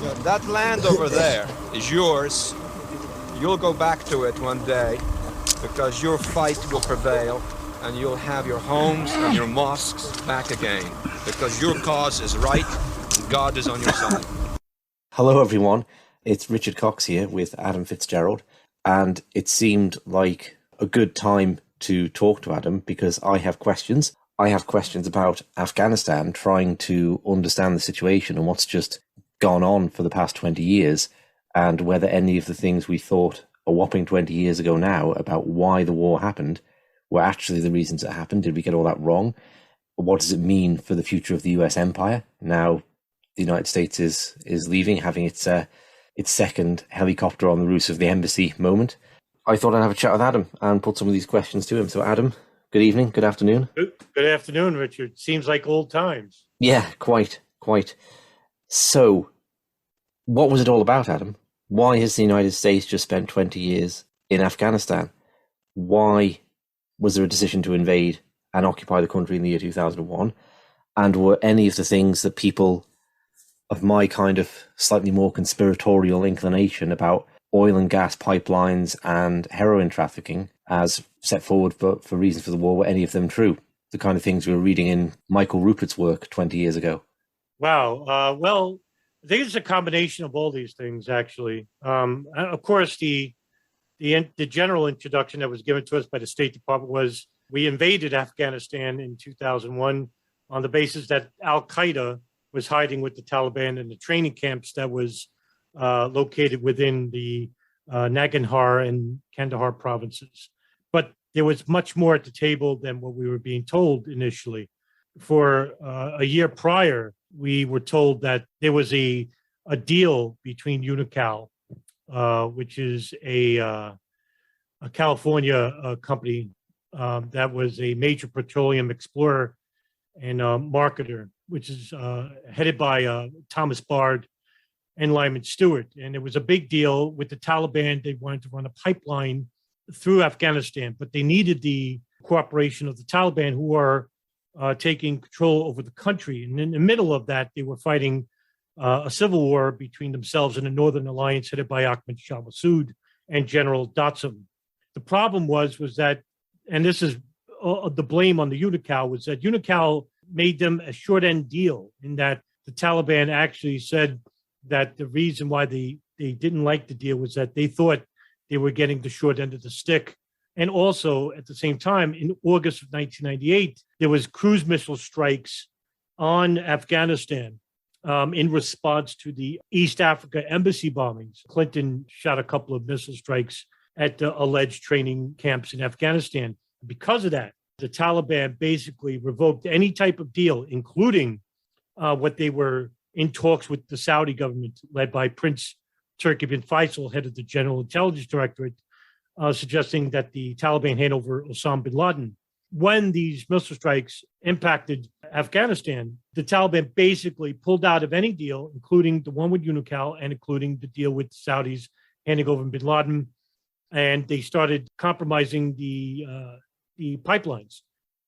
Yeah, that land over there is yours. You'll go back to it one day because your fight will prevail and you'll have your homes and your mosques back again because your cause is right and God is on your side. Hello, everyone. It's Richard Cox here with Adam Fitzgerald, and it seemed like a good time to talk to Adam because I have questions. I have questions about Afghanistan, trying to understand the situation and what's just gone on for the past 20 years, and whether any of the things we thought a whopping 20 years ago now about why the war happened were actually the reasons it happened. Did we get all that wrong? What does it mean for the future of the US empire? Now the United States is leaving, having its second helicopter on the roof of the embassy moment. I thought I'd have a chat with Adam and put some of these questions to him. So Adam, good evening, good afternoon. Good afternoon, Richard. Seems like old times. Yeah, quite. So, what was it all about, Adam? Why has the United States just spent 20 years in Afghanistan? Why was there a decision to invade and occupy the country in the year 2001? And were any of the things that people of my kind of slightly more conspiratorial inclination about oil and gas pipelines and heroin trafficking as set forward for reasons for the war, were any of them true? The kind of things we were reading in Michael Rupert's work 20 years ago. Wow. Well, I think it's a combination of all these things, actually. Of course, the general introduction that was given to us by the State Department was we invaded Afghanistan in 2001 on the basis that Al-Qaeda was hiding with the Taliban in the training camps that was located within the Nangarhar and Kandahar provinces. But there was much more at the table than what we were being told initially. For a year prior, we were told that there was a deal between Unocal, which is a California company that was a major petroleum explorer and marketer, which is headed by Thomas Bard and Lyman Stewart. And it was a big deal with the Taliban. They wanted to run a pipeline through Afghanistan, but they needed the cooperation of the Taliban, who are taking control over the country. And in the middle of that, they were fighting a civil war between themselves and the Northern Alliance headed by Ahmed Shah Massoud and General Datsam. The problem was that, and this is the blame on the Unocal, was that Unocal made them a short end deal, in that the Taliban actually said that the reason why they didn't like the deal was that they thought they were getting the short end of the stick. And also, at the same time, in August of 1998, there was cruise missile strikes on Afghanistan in response to the East Africa embassy bombings. Clinton shot a couple of missile strikes at the alleged training camps in Afghanistan. Because of that, the Taliban basically revoked any type of deal, including what they were in talks with the Saudi government, led by Prince Turki bin Faisal, head of the General Intelligence Directorate, suggesting that the Taliban hand over Osama bin Laden. When these missile strikes impacted Afghanistan, the Taliban basically pulled out of any deal, including the one with Unocal and including the deal with the Saudis handing over bin Laden, and they started compromising the pipelines.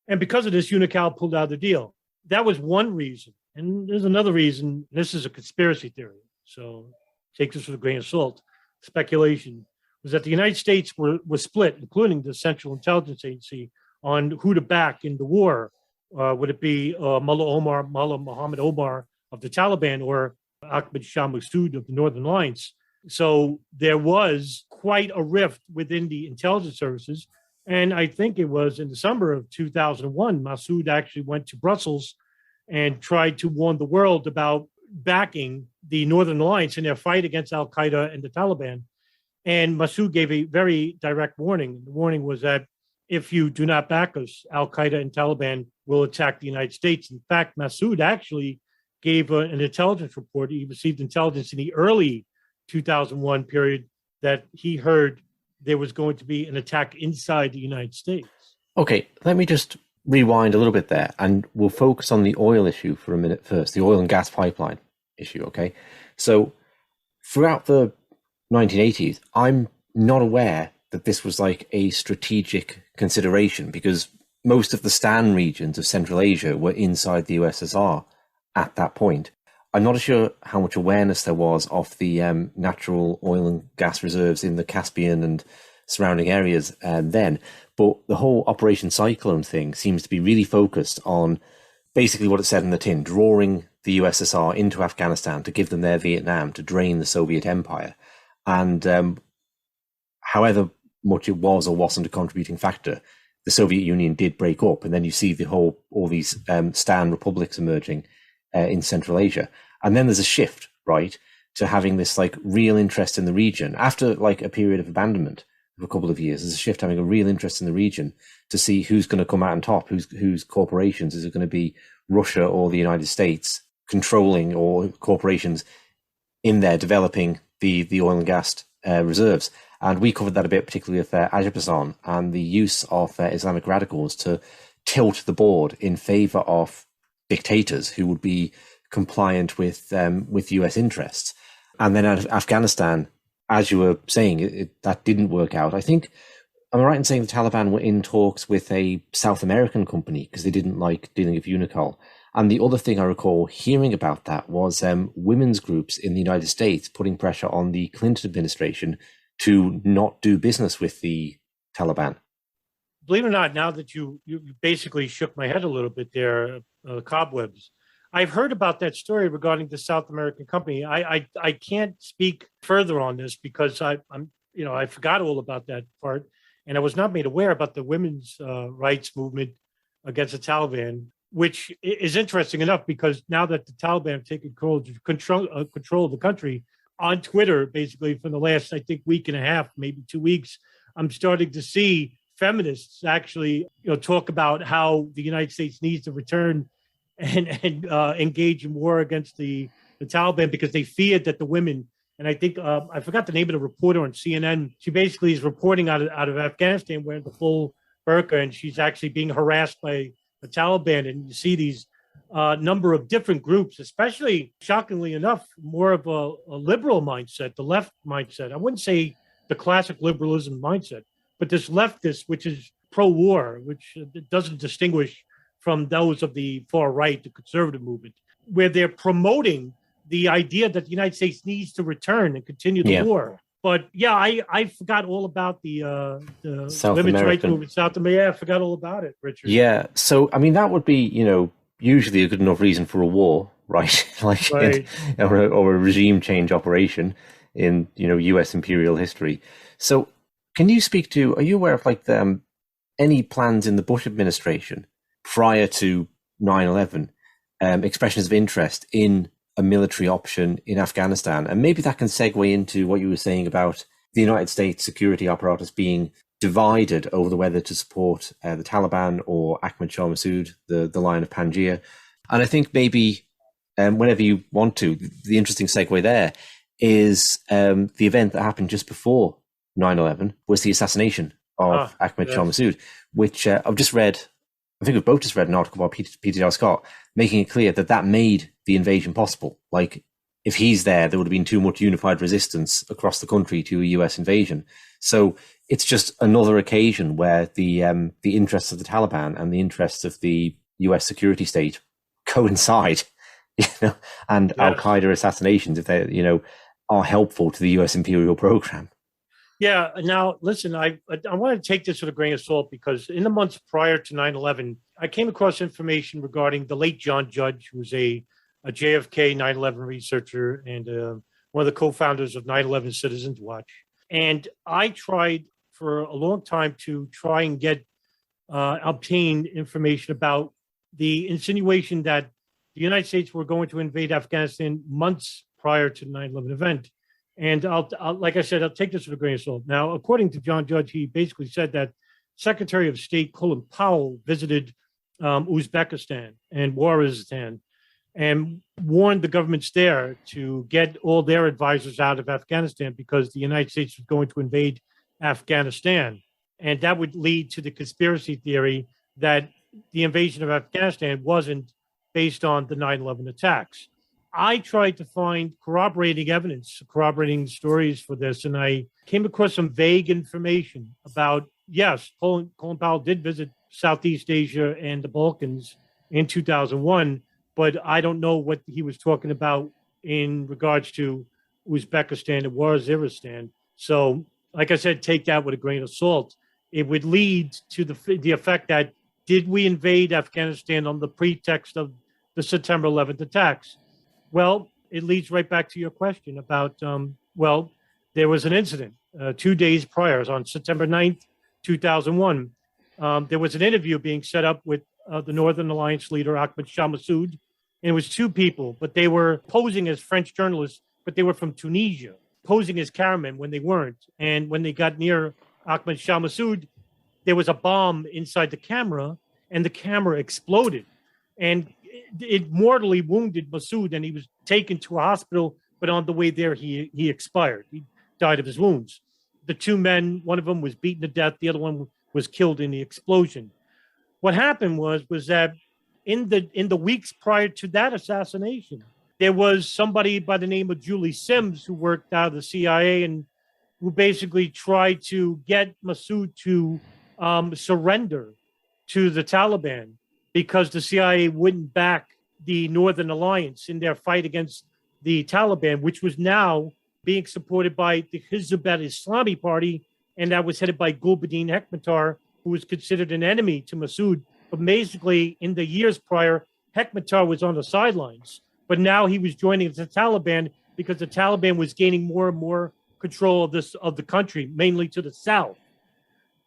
And because of this, Unocal pulled out of the deal. That was one reason. And there's another reason. This is a conspiracy theory, so take this with a grain of salt. Speculation was that the United States was split, including the Central Intelligence Agency, on who to back in the war. Would it be Mullah Muhammad Omar of the Taliban or Ahmed Shah Massoud of the Northern Alliance? So there was quite a rift within the intelligence services. And I think it was in December of 2001, Massoud actually went to Brussels and tried to warn the world about backing the Northern Alliance in their fight against Al-Qaeda and the Taliban. And Massoud gave a very direct warning. The warning was that if you do not back us, Al-Qaeda and Taliban will attack the United States. In fact, Massoud actually gave an intelligence report. He received intelligence in the early 2001 period that he heard there was going to be an attack inside the United States. Okay, let me just rewind a little bit there, and we'll focus on the oil issue for a minute first, the oil and gas pipeline issue, okay? So throughout the 1980s, I'm not aware that this was like a strategic consideration, because most of the Stan regions of Central Asia were inside the USSR at that point. I'm not sure how much awareness there was of the natural oil and gas reserves in the Caspian and surrounding areas then, but the whole Operation Cyclone thing seems to be really focused on basically what it said in the tin, drawing the USSR into Afghanistan to give them their Vietnam, to drain the Soviet Empire. And however much it was or wasn't a contributing factor, the Soviet Union did break up, and then you see all these Stan republics emerging in Central Asia. And then there's a shift, right, to having this like real interest in the region after like a period of abandonment of a couple of years. There's a shift having a real interest in the region to see who's going to come out on top, whose corporations. Is it going to be Russia or the United States controlling, or corporations in there developing the oil and gas reserves? And we covered that a bit, particularly with Azerbaijan and the use of Islamic radicals to tilt the board in favor of dictators who would be compliant with US interests. And then Afghanistan, as you were saying, that didn't work out. I think, am I right in saying the Taliban were in talks with a South American company because they didn't like dealing with Unicol? And the other thing I recall hearing about that was women's groups in the United States putting pressure on the Clinton administration to not do business with the Taliban. Believe it or not, now that you basically shook my head a little bit there, cobwebs. I've heard about that story regarding the South American company. I can't speak further on this because I forgot all about that part, and I was not made aware about the women's rights movement against the Taliban, which is interesting enough because now that the Taliban have taken control of the country on Twitter, basically for the last, I think, week and a half, maybe 2 weeks, I'm starting to see feminists actually, talk about how the United States needs to return and engage in war against the Taliban because they feared that the women, and I think I forgot the name of the reporter on CNN. She basically is reporting out of Afghanistan wearing the full burqa, and she's actually being harassed by the Taliban. And you see these number of different groups, especially, shockingly enough, more of a liberal mindset, the left mindset. I wouldn't say the classic liberalism mindset, but this leftist, which is pro-war, which doesn't distinguish from those of the far right, the conservative movement, where they're promoting the idea that the United States needs to return and continue the war. But yeah, I forgot all about the women's rights movement, South America. Yeah, I forgot all about it, Richard. Yeah, so I mean that would be, usually a good enough reason for a war, right? Right. Or a regime change operation in U.S. imperial history. So, can you speak to? Are you aware of any plans in the Bush administration prior to 9/11, expressions of interest in a military option in Afghanistan? And maybe that can segue into what you were saying about the United States security apparatus being divided over whether to support the Taliban or Ahmed Shah Massoud, the Lion of Panjshir. And I think maybe whenever you want to, the interesting segue there is the event that happened just before 9/11 was the assassination of Ahmed Shah Massoud, which I've just read. I think we've both just read an article by Peter Scott making it clear that made the invasion possible. Like, if he's there would have been too much unified resistance across the country to a US invasion. So it's just another occasion where the interests of the Taliban and the interests of the US security state coincide, and Al-Qaeda assassinations, if they, are helpful to the US imperial program. Yeah. Now, listen, I want to take this with a grain of salt because in the months prior to 9/11, I came across information regarding the late John Judge, who was a JFK 9/11 researcher and one of the co-founders of 9/11 Citizens Watch. And I tried for a long time to try and obtain information about the insinuation that the United States were going to invade Afghanistan months prior to the 9/11 event. And I'll like I said, I'll take this with a grain of salt. Now, according to John Judge, he basically said that Secretary of State Colin Powell visited Uzbekistan and Waziristan and warned the governments there to get all their advisors out of Afghanistan because the United States was going to invade Afghanistan. And that would lead to the conspiracy theory that the invasion of Afghanistan wasn't based on the 9/11 attacks. I tried to find corroborating evidence, corroborating stories for this, and I came across some vague information about, yes, Colin Powell did visit Southeast Asia and the Balkans in 2001, but I don't know what he was talking about in regards to Uzbekistan and Waziristan. So, like I said, take that with a grain of salt. It would lead to the effect that did we invade Afghanistan on the pretext of the September 11th attacks? Well, it leads right back to your question about, well, there was an incident 2 days prior, on September 9th, 2001. There was an interview being set up with the Northern Alliance leader, Ahmed Massoud. And it was two people, but they were posing as French journalists, but they were from Tunisia, posing as cameramen when they weren't. And when they got near Ahmed Massoud, there was a bomb inside the camera, and the camera exploded. And it mortally wounded Massoud, and he was taken to a hospital, but on the way there, he expired. He died of his wounds. The two men, one of them was beaten to death, the other one was killed in the explosion. What happened was that in the weeks prior to that assassination, there was somebody by the name of Julie Sims who worked out of the CIA and who basically tried to get Massoud to surrender to the Taliban because the CIA wouldn't back the Northern Alliance in their fight against the Taliban, which was now being supported by the Hizb al-Islami party, and that was headed by Gulbuddin Hekmatyar, who was considered an enemy to Massoud. But basically, in the years prior, Hekmatyar was on the sidelines, but now he was joining the Taliban because the Taliban was gaining more and more control of the country, mainly to the south.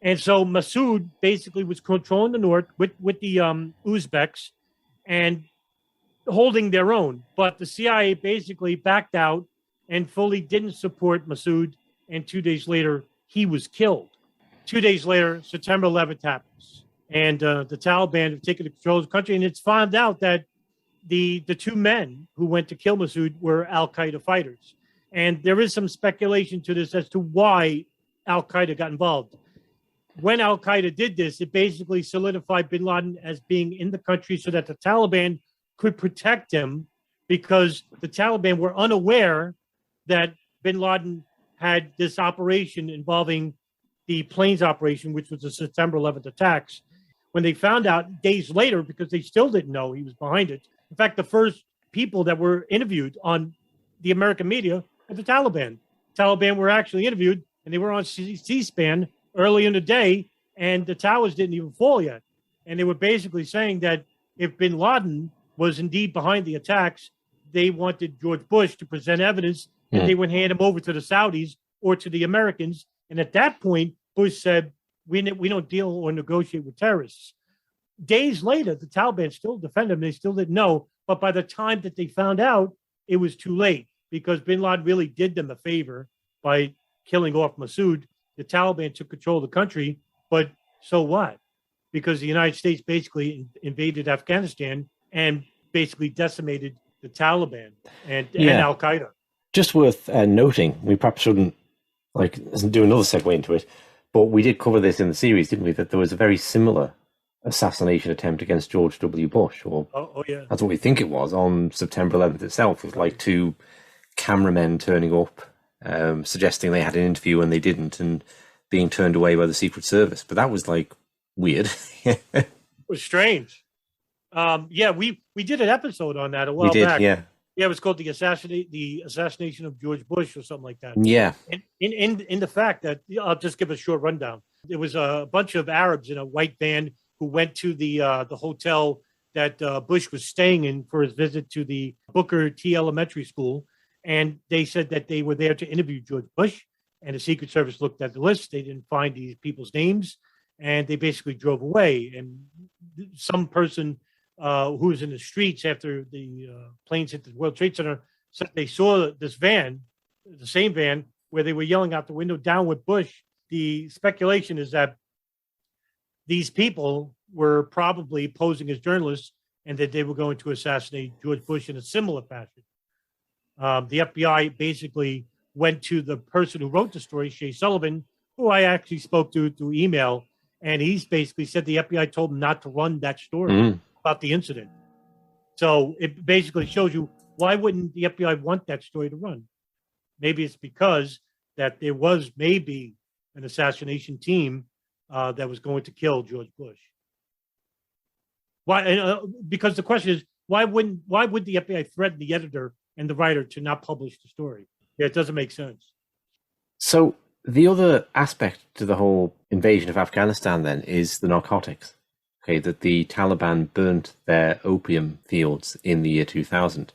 And so Massoud basically was controlling the north with the Uzbeks and holding their own. But the CIA basically backed out and fully didn't support Massoud. And 2 days later, he was killed. 2 days later, September 11th happens. And the Taliban have taken control of the country. And it's found out that the two men who went to kill Massoud were al-Qaeda fighters. And there is some speculation to this as to why al-Qaeda got involved. When al-Qaeda did this, it basically solidified bin Laden as being in the country so that the Taliban could protect him, because the Taliban were unaware that bin Laden had this operation involving the planes operation, which was the September 11th attacks. When they found out days later, because they still didn't know he was behind it. In fact, the first people that were interviewed on the American media were the Taliban. Taliban were actually interviewed, and they were on C-SPAN early in the day, and the towers didn't even fall yet. And they were basically saying that if bin Laden was indeed behind the attacks, they wanted George Bush to present evidence, and they would hand him over to the Saudis or to the Americans. And at that point, Bush said, we don't deal or negotiate with terrorists. Days later, the Taliban still defended him. They still didn't know. But by the time that they found out, it was too late, because bin Laden really did them a favor by killing off Massoud. The Taliban took control of the country, but so what? Because the United States basically invaded Afghanistan and basically decimated the Taliban and al-Qaeda. Just worth noting, we perhaps shouldn't do another segue into it, but we did cover this in the series, didn't we? That there was a very similar assassination attempt against George W. Bush, or yeah, that's what we think it was, on September 11th itself, with like two cameramen turning up, suggesting they had an interview and they didn't, and being turned away by the Secret Service. But that was like weird. It was strange. We did an episode on that a while back. Yeah, it was called the assassination of George Bush or something like that. Yeah. And in the fact that, I'll just give a short rundown. There was a bunch of Arabs in a white van who went to the hotel that Bush was staying in for his visit to the Booker T Elementary School. And they said that they were there to interview George Bush. And the Secret Service looked at the list. They didn't find these people's names. And they basically drove away. And some person who was in the streets after the planes hit the World Trade Center said they saw this van, the same van, where they were yelling out the window, "Down with Bush." The speculation is that these people were probably posing as journalists and that they were going to assassinate George Bush in a similar fashion. The FBI basically went to the person who wrote the story, Shea Sullivan, who I actually spoke to through email, and he's basically said the FBI told him not to run that story about the incident. So it basically shows you, why wouldn't the FBI want that story to run? Maybe it's because that there was maybe an assassination team that was going to kill George Bush. Why? Because the question is, Why would the FBI threaten the editor and the writer to not publish the story? Yeah, it doesn't make sense. So the other aspect to the whole invasion of Afghanistan then is the narcotics. Okay, that the Taliban burnt their opium fields in the year 2000.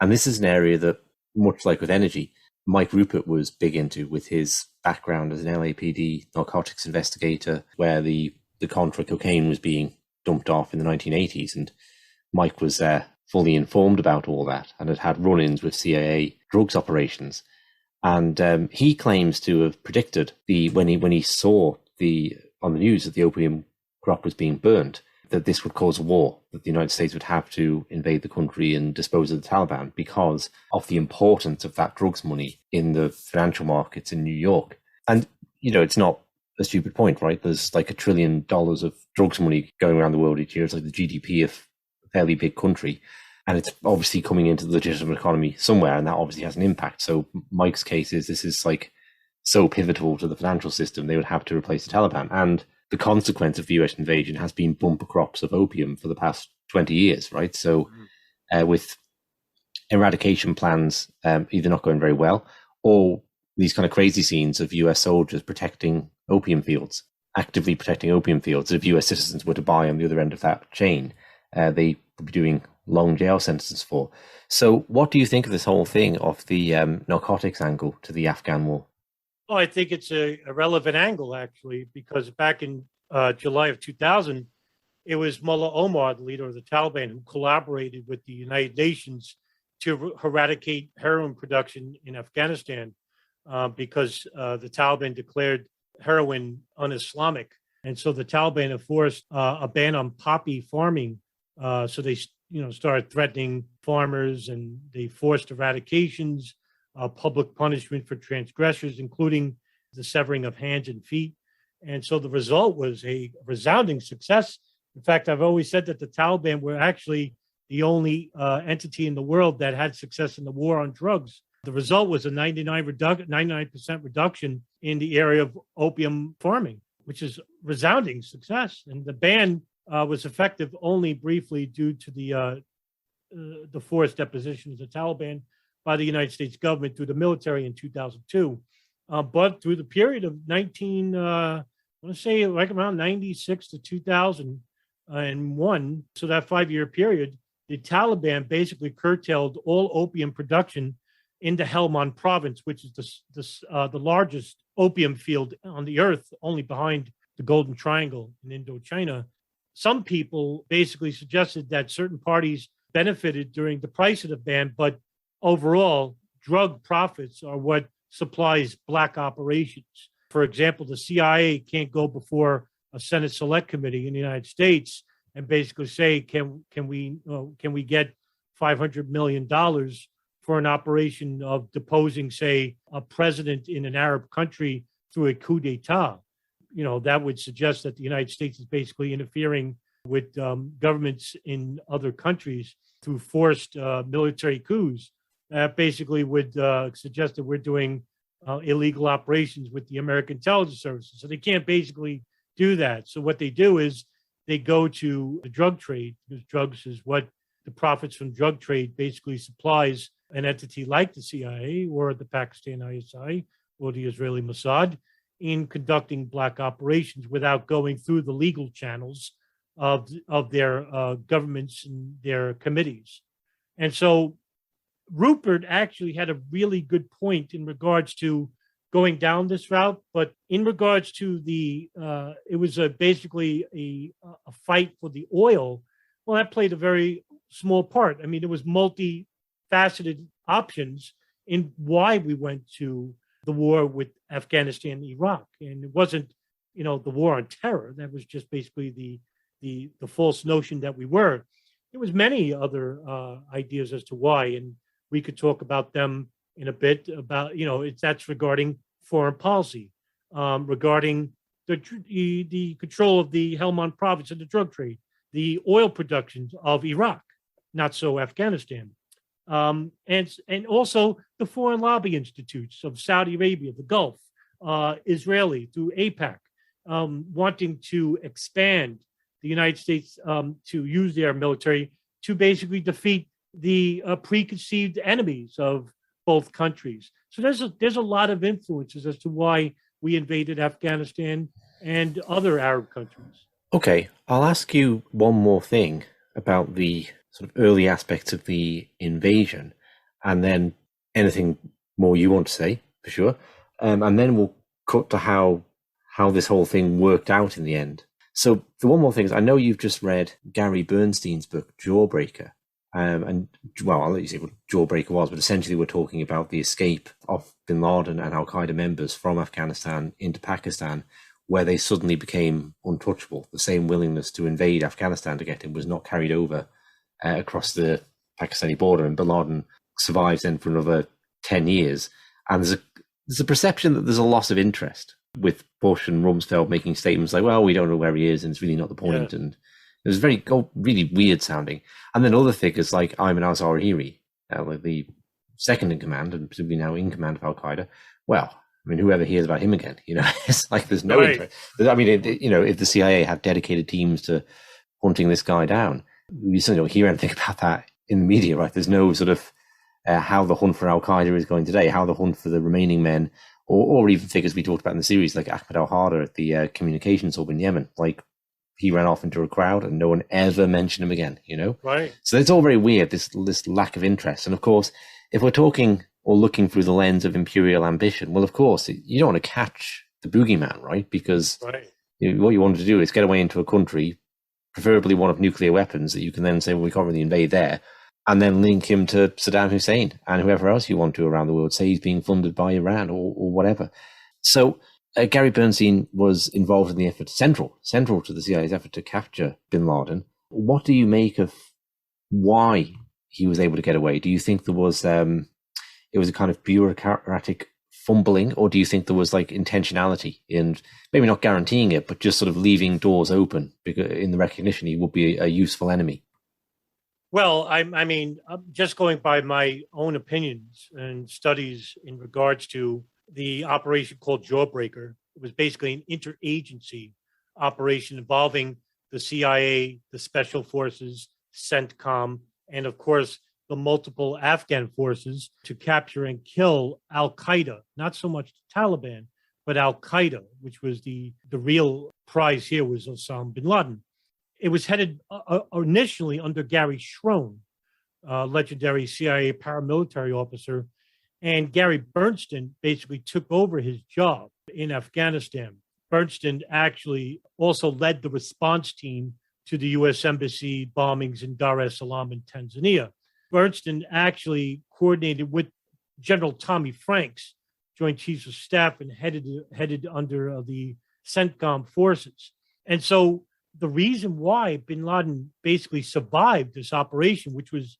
And this is an area that, much like with energy, Mike Rupert was big into with his background as an LAPD narcotics investigator, where the Contra cocaine was being dumped off in the 1980s. And Mike was fully informed about all that and had run-ins with CIA drugs operations. And he claims to have predicted when he saw on the news that the opium crop was being burnt, that this would cause a war, that the United States would have to invade the country and dispose of the Taliban because of the importance of that drugs money in the financial markets in New York. And, it's not a stupid point, right? There's like $1 trillion of drugs money going around the world each year. It's like the GDP of a fairly big country. And it's obviously coming into the legitimate economy somewhere, and that obviously has an impact. So Mike's case is this is like so pivotal to the financial system, they would have to replace the Taliban. And the consequence of the US invasion has been bumper crops of opium for the past 20 years, right? So with eradication plans either not going very well, or these kind of crazy scenes of US soldiers protecting opium fields, actively protecting opium fields, if US citizens were to buy on the other end of that chain, they would be doing long jail sentences for. So what do you think of this whole thing of the narcotics angle to the Afghan war? Oh, I think it's a relevant angle, actually, because back in July of 2000, it was Mullah Omar, the leader of the Taliban, who collaborated with the United Nations to eradicate heroin production in Afghanistan because the Taliban declared heroin un-Islamic. And so the Taliban enforced a ban on poppy farming. So they started threatening farmers, and they forced eradications, public punishment for transgressors, including the severing of hands and feet. And so the result was a resounding success. In fact, I've always said that the Taliban were actually the only entity in the world that had success in the war on drugs. The result was a 99% reduction in the area of opium farming, which is resounding success. And the ban was effective only briefly due to the forced deposition of the Taliban by the United States government through the military in 2002. But through the period of I want to say like around 96 to 2001, so that 5-year period, the Taliban basically curtailed all opium production in the Helmand province, which is the largest opium field on the earth, only behind the Golden Triangle in Indochina. Some people basically suggested that certain parties benefited during the price of the ban, but overall, drug profits are what supplies black operations. For example, the CIA can't go before a Senate Select Committee in the United States and basically say, can we get $500 million for an operation of deposing, say, a president in an Arab country through a coup d'etat? That would suggest that the United States is basically interfering with governments in other countries through forced military coups. That basically would suggest that we're doing illegal operations with the American intelligence services. So they can't basically do that. So what they do is they go to the drug trade, because drugs is what the profits from drug trade basically supplies an entity like the CIA or the Pakistan ISI or the Israeli Massoud in conducting black operations without going through the legal channels of their governments and their committees. And so Rupert actually had a really good point in regards to going down this route, but in regards to it was basically a fight for the oil. Well, that played a very small part. I mean, there was multifaceted options in why we went to the war with Afghanistan and Iraq, and it wasn't, the war on terror. That was just basically the false notion that we were. There was many other ideas as to why, and we could talk about them in a bit. About that's regarding foreign policy, regarding the control of the Helmand province and the drug trade, the oil production of Iraq, not so Afghanistan, and also the foreign lobby institutes of Saudi Arabia, the Gulf, Israeli through AIPAC, wanting to expand the United States to use their military to basically defeat the preconceived enemies of both countries. So there's a lot of influences as to why we invaded Afghanistan and other Arab countries. Okay, I'll ask you one more thing about the sort of early aspects of the invasion, and then anything more you want to say, for sure. And then we'll cut to how this whole thing worked out in the end. So the one more thing is, I know you've just read Gary Bernstein's book, Jawbreaker. And, well, I'll let you say what Jawbreaker was, but essentially we're talking about the escape of bin Laden and al-Qaeda members from Afghanistan into Pakistan, where they suddenly became untouchable. The same willingness to invade Afghanistan to get him was not carried over across the Pakistani border, and bin Laden survives then for another 10 years. And there's a perception that there's a loss of interest, with Bush and Rumsfeld making statements like, well, we don't know where he is, and it's really not the point. Yeah. And it was really weird sounding. And then other figures like Ayman al-Zawahiri, the second in command, and presumably now in command of al-Qaeda. Well, I mean, whoever hears about him again, it's like there's no interest. I mean, if the CIA had dedicated teams to hunting this guy down, you certainly don't hear anything about that in the media, right? There's no sort of how the hunt for al-Qaeda is going today, how the hunt for the remaining men, or even figures we talked about in the series, like Ahmed al-Hada at the communications hub in Yemen. Like, he ran off into a crowd and no one ever mentioned him again, Right. So it's all very weird, this lack of interest. And of course, if we're talking or looking through the lens of imperial ambition, well, of course, you don't want to catch the boogeyman, right? Because what you want to do is get away into a country, preferably one of nuclear weapons, that you can then say, well, we can't really invade there, and then link him to Saddam Hussein and whoever else you want to around the world, say he's being funded by Iran or whatever. So Gary Bernstein was involved in the effort, central to the CIA's effort to capture bin Laden. What do you make of why he was able to get away? Do you think there was it was a kind of bureaucratic fumbling, or do you think there was like intentionality in maybe not guaranteeing it, but just sort of leaving doors open because in the recognition he would be a useful enemy? Well, I mean, just going by my own opinions and studies in regards to the operation called Jawbreaker, it was basically an interagency operation involving the CIA, the Special Forces, CENTCOM, and of course, the multiple Afghan forces to capture and kill al-Qaeda, not so much the Taliban, but al-Qaeda, which was the real prize here was Osama bin Laden. It was headed initially under Gary Schroen, legendary CIA paramilitary officer, and Gary Bernstein basically took over his job in Afghanistan. Bernstein actually also led the response team to the U.S. Embassy bombings in Dar es Salaam in Tanzania. Bernstein actually coordinated with General Tommy Franks, Joint Chiefs of Staff, and headed under the CENTCOM forces. And so the reason why bin Laden basically survived this operation, which was,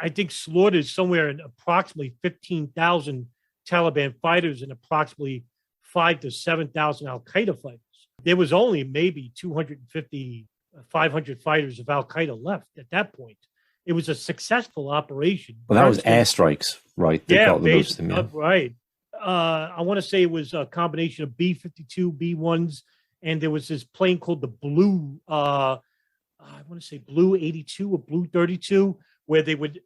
I think, slaughtered somewhere in approximately 15,000 Taliban fighters and approximately 5,000 to 7,000 al-Qaeda fighters. There was only maybe 250, 500 fighters of al-Qaeda left at that point. It was a successful operation. Well, that was airstrikes, right? They got the most of them, right. I want to say it was a combination of B-52, B-1s, and there was this plane called the Blue, I want to say Blue 82 or Blue 32, where they would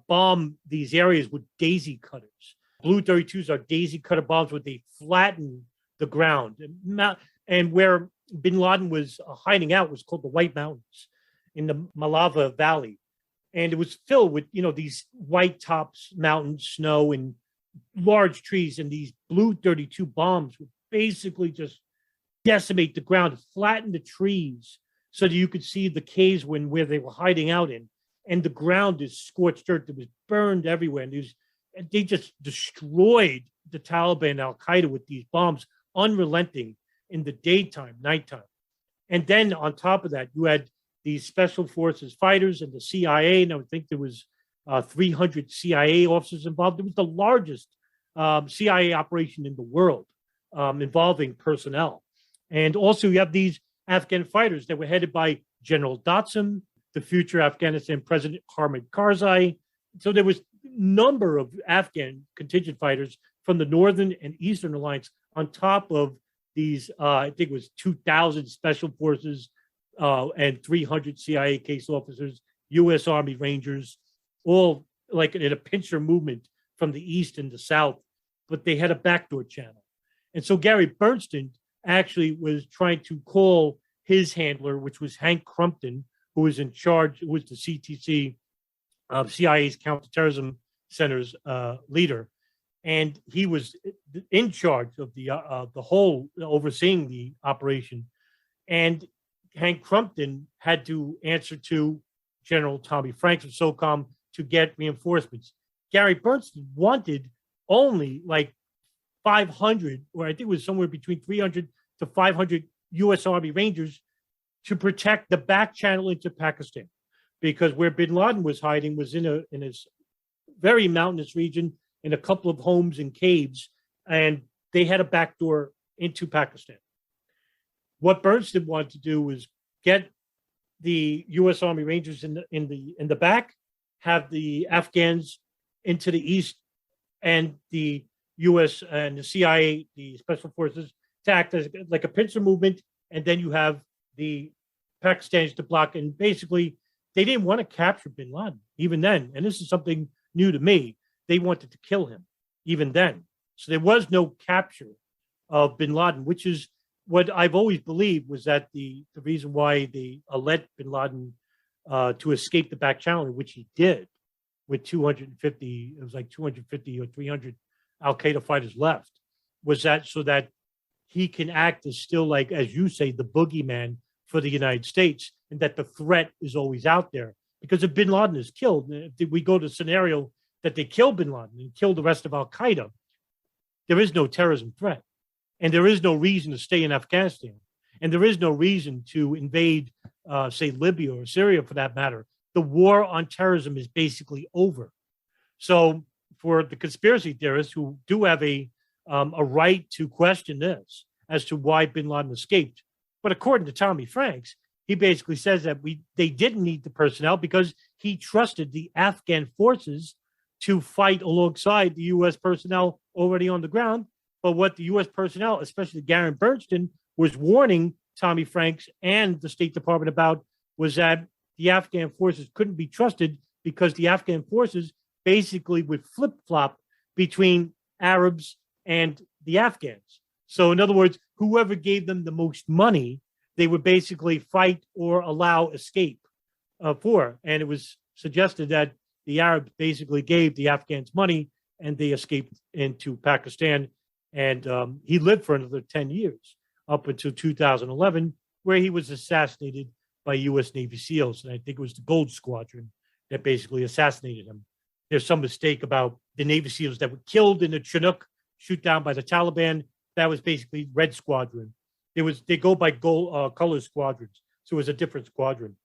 bomb these areas with daisy cutters. Blue 32s are daisy cutter bombs where they flatten the ground. And where bin Laden was hiding out was called the White Mountains in the Malava Valley. And it was filled with, these white tops, mountains, snow, and large trees. And these Blue 32 bombs would basically just decimate the ground, flatten the trees so that you could see the caves where they were hiding out in. And the ground is scorched earth. It was burned everywhere. And they just destroyed the Taliban and al-Qaeda with these bombs, unrelenting in the daytime, nighttime. And then on top of that, you had these special forces fighters and the CIA. And I would think there was 300 CIA officers involved. It was the largest CIA operation in the world involving personnel. And also you have these Afghan fighters that were headed by General Dotson, the future Afghanistan President Hamid Karzai. So there was a number of Afghan contingent fighters from the Northern and Eastern Alliance on top of these, I think it was 2,000 special forces and 300 CIA case officers U.S. Army Rangers, all like in a pincer movement from the east and the south, but they had a backdoor channel. And so Gary Bernstein actually was trying to call his handler, which was Hank Crumpton, who was in charge, who was the CTC, CIA's counterterrorism center's leader. And he was in charge of the whole, overseeing the operation. And Hank Crumpton had to answer to General Tommy Franks of SOCOM to get reinforcements. Gary Bernstein wanted only like 500, or I think it was somewhere between 300 to 500 U.S. Army Rangers to protect the back channel into Pakistan, because where bin Laden was hiding was in a very mountainous region in a couple of homes and caves, and they had a back door into Pakistan. What Bernstein wanted to do was get the U.S. Army Rangers in the back, have the Afghans into the east, and the U.S. and the CIA, the Special Forces, to act as like a pincer movement, and then you have the Pakistanis to block. And basically, they didn't want to capture bin Laden even then, and this is something new to me. They wanted to kill him even then. So there was no capture of bin Laden, which is what I've always believed was that the reason why they let bin Laden to escape the back channel, which he did with 250, it was like 250 or 300 Al-Qaeda fighters left, was that so that he can act as still, like, as you say, the boogeyman for the United States, and that the threat is always out there. Because if bin Laden is killed, if we go to the scenario that they kill bin Laden and kill the rest of Al-Qaeda, there is no terrorism threat. And there is no reason to stay in Afghanistan. And there is no reason to invade, say, Libya or Syria, for that matter. The war on terrorism is basically over. So for the conspiracy theorists who do have a right to question this as to why bin Laden escaped, but according to Tommy Franks, he basically says that they didn't need the personnel because he trusted the Afghan forces to fight alongside the U.S. personnel already on the ground. But what the U.S. personnel, especially Gary Bernstein, was warning Tommy Franks and the State Department about was that the Afghan forces couldn't be trusted because the Afghan forces basically would flip-flop between Arabs and the Afghans. So in other words, whoever gave them the most money, they would basically fight or allow escape for. And it was suggested that the Arabs basically gave the Afghans money and they escaped into Pakistan. And he lived for another 10 years up until 2011, where he was assassinated by U.S. Navy SEALs. And I think it was the Gold Squadron that basically assassinated him. There's some mistake about the Navy SEALs that were killed in the Chinook shoot down by the Taliban. That was basically Red Squadron. They go by color squadrons. So it was a different squadron.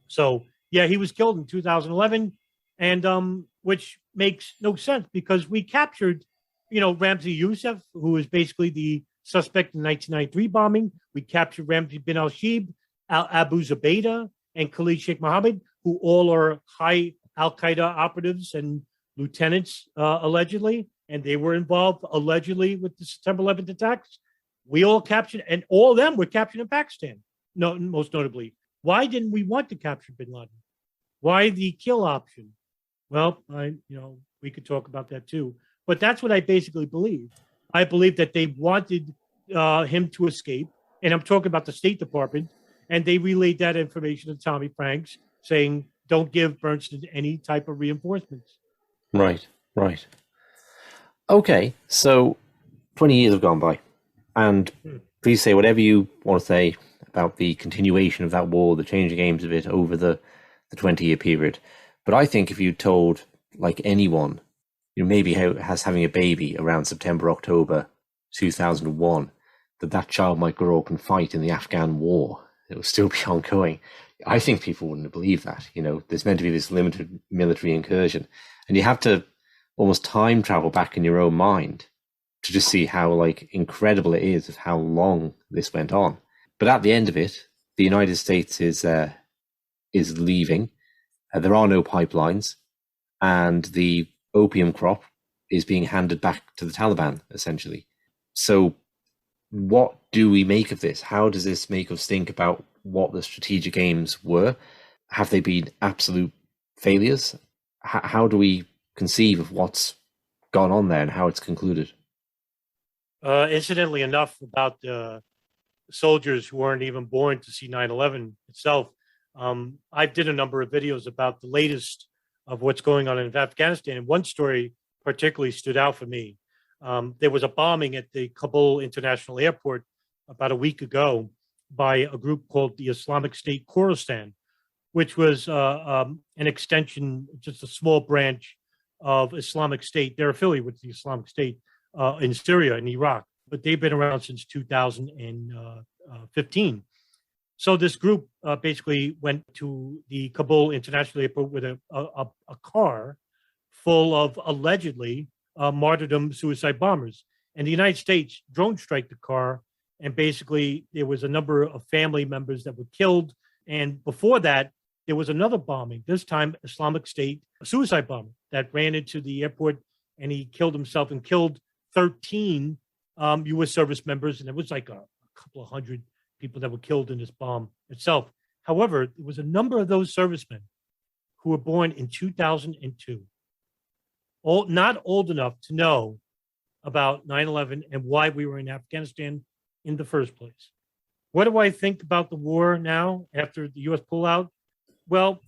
So, yeah, he was killed in 2011, and which makes no sense because we captured, Ramzi Youssef, who was basically the suspect in the 1993 bombing. We captured Ramzi bin al-Shibh, Abu Zubaydah, and Khalid Sheikh Mohammed, who all are high Al-Qaeda operatives and lieutenants, allegedly, and they were involved, allegedly, with the September 11th attacks. We all captured, and all of them were captured in Pakistan, most notably. Why didn't we want to capture bin Laden? Why the kill option? Well, we could talk about that too. But that's what I basically believe. I believe that they wanted him to escape, and I'm talking about the State Department, and they relayed that information to Tommy Franks, saying, don't give Bernstein any type of reinforcements. Right. Okay, so 20 years have gone by, and please say whatever you want to say about the continuation of that war, the changing aims of it over the 20-year period. But I think if you told, like, anyone, maybe having a baby around September, October 2001, that child might grow up and fight in the Afghan war, it will still be ongoing. I think people wouldn't believe that. There's meant to be this limited military incursion, and you have to almost time travel back in your own mind to just see how incredible it is of how long this went on. But at the end of it, the United States is leaving. There are no pipelines, and the opium crop is being handed back to the Taliban, essentially. So what do we make of this? How does this make us think about what the strategic aims were? Have they been absolute failures? How do we conceive of what's gone on there and how it's concluded? Incidentally enough, about the soldiers who weren't even born to see 9/11 itself, I did a number of videos about the latest of what's going on in Afghanistan. And one story particularly stood out for me. There was a bombing at the Kabul International Airport about a week ago by a group called the Islamic State Khorasan, which was an extension, just a small branch of Islamic State. They're affiliated with the Islamic State in Syria and Iraq, but they've been around since 2015. So this group basically went to the Kabul International Airport with a car full of allegedly martyrdom suicide bombers. And the United States drone strike the car, and basically there was a number of family members that were killed. And before that, there was another bombing, this time Islamic State, a suicide bomber that ran into the airport, and he killed himself and killed 13 U.S. service members. And it was like a couple of hundred people that were killed in this bomb itself. However, there was a number of those servicemen who were born in 2002, not old enough to know about 9/11 and why we were in Afghanistan in the first place. What do I think about the war now after the U.S. pullout? Well,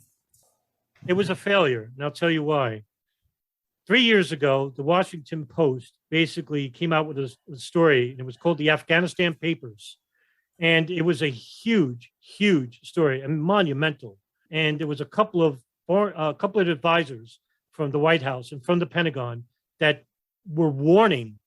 it was a failure, and I'll tell you why. 3 years ago, the Washington Post basically came out with a story, and it was called the Afghanistan Papers. And it was a huge, huge story and monumental. And there was a couple of advisors from the White House and from the Pentagon that were warning,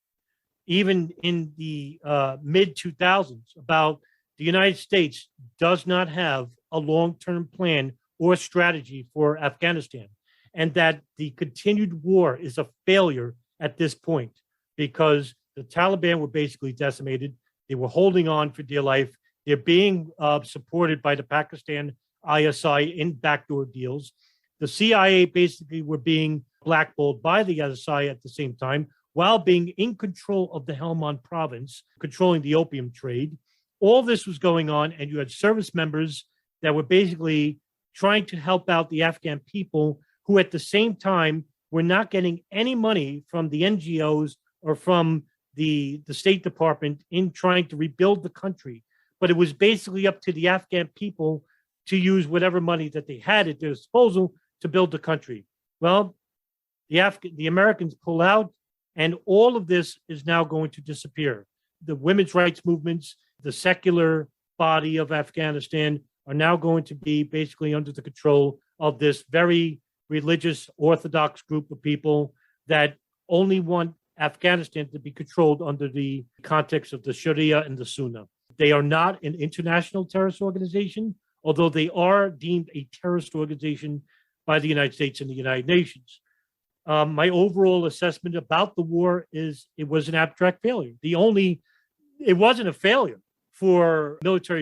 even in the mid 2000s, about the United States does not have a long-term plan or strategy for Afghanistan, and that the continued war is a failure at this point because the Taliban were basically decimated. They were holding on for dear life. They're being supported by the Pakistan ISI in backdoor deals. The CIA basically were being blackballed by the ISI at the same time, while being in control of the Helmand province, controlling the opium trade. All this was going on, and you had service members that were basically trying to help out the Afghan people, who at the same time were not getting any money from the NGOs or from the State Department in trying to rebuild the country. But it was basically up to the Afghan people to use whatever money that they had at their disposal to build the country. Well, the Americans pull out, and all of this is now going to disappear. The women's rights movements, the secular body of Afghanistan are now going to be basically under the control of this very religious Orthodox group of people that only want Afghanistan to be controlled under the context of the Sharia and the Sunnah. They are not an international terrorist organization, although they are deemed a terrorist organization by the United States and the United Nations. My overall assessment about the war is it was an abstract failure. It wasn't a failure for military